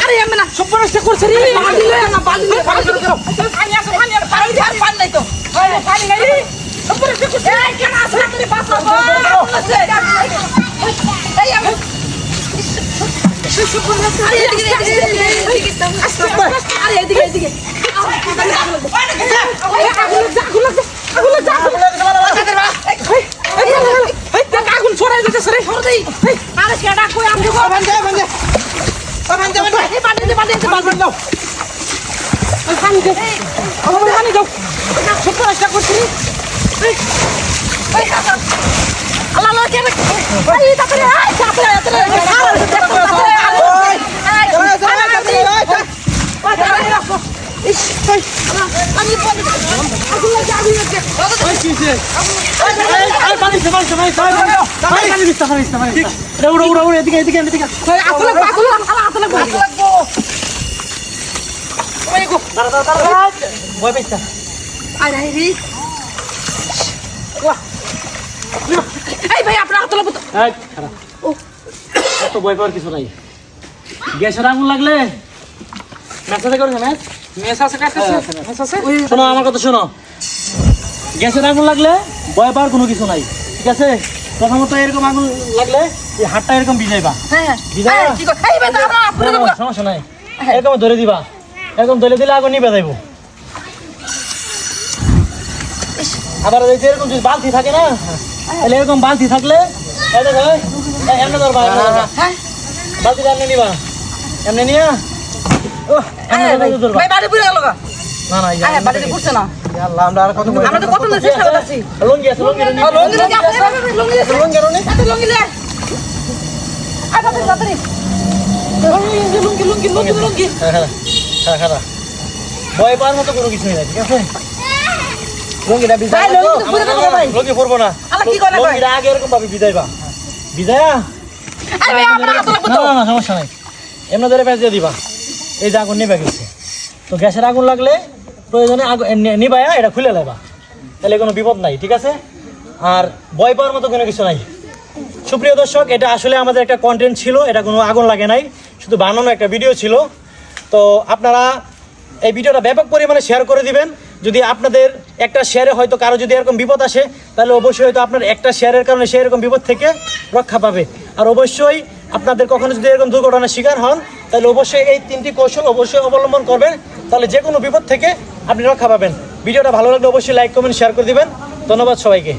আরে আমি না সব নষ্ট করছে রে বালতি লয় না বালতি পানি আছে পানি আর পানি নাই তো পানি নাই সব নষ্ট করছে এই কেন আছে তোরে বাঁচাবো এই আমি শুশু করে আরে এদিকে আরে এদিকে আগুন ছড়াই দিতেছে রে সর দেই আরে কেডা কই আমি ভাঞ্জে পানি দাও ছোট রাস্তা করছি আল্লাহ আল্লাহ কে এই তাড়াতাড়ি ভয় পাওয়ার কিছু নাই গ্যাসের আগুন লাগলে শোনো আমার কথা শোনো গ্যাসের আগুন লাগলে ভয় পাওয়ার কোনো কিছু নাই ঠিক আছে প্রথমত এরকম আগুন লাগলে হাতটা এরকম ভিজাইবা সমস্যা নাই এরকম ধরে দিবা এরকম ধরে দিলে আগুন নিভে যাইব আবার এরকম যদি বালতি থাকে না তাহলে এরকম বালতি থাকলে এমনি ধরবা বালতিটা এমনি নিবা এমনি নিয়া ভয় পাওয়ার মতো কোনো কিছু নেই ঠিক আছে লঙ্গি পরবো না আগে এরকম ভাবে বিদায়বা বিদায়া না সমস্যা নাই এমনি ধরে পেঁচ দিয়ে দিবা এই যে আগুন নিভে গেছে তো গ্যাসের আগুন লাগলে প্রয়োজনে নিবায়া এটা খুলে নেবা তাহলে কোনো বিপদ নাই ঠিক আছে আর ভয় পাওয়ার মতো কোনো কিছু নাই সুপ্রিয় দর্শক এটা আসলে আমাদের একটা কন্টেন্ট ছিল এটা কোনো আগুন লাগে নাই শুধু বানানো একটা ভিডিও ছিল তো আপনারা এই ভিডিওটা ব্যাপক পরিমাণে শেয়ার করে দিবেন যদি আপনাদের একটা শেয়ারে হয়তো কারো যদি এরকম বিপদ আসে তাহলে অবশ্যই হয়তো আপনার একটা শেয়ারের কারণে সে এরকম বিপদ থেকে রক্ষা পাবে আর অবশ্যই আপনাদের কখনো যদি এরকম দুর্ঘটনার শিকার হন তাহলে অবশ্যই এই 3টি কৌশল অবশ্যই অবলম্বন করবেন তাহলে যে কোনো বিপদ থেকে আপনি রক্ষা পাবেন ভিডিওটা ভালো লাগলে অবশ্যই লাইক কমেন্ট শেয়ার করে দিবেন ধন্যবাদ সবাইকে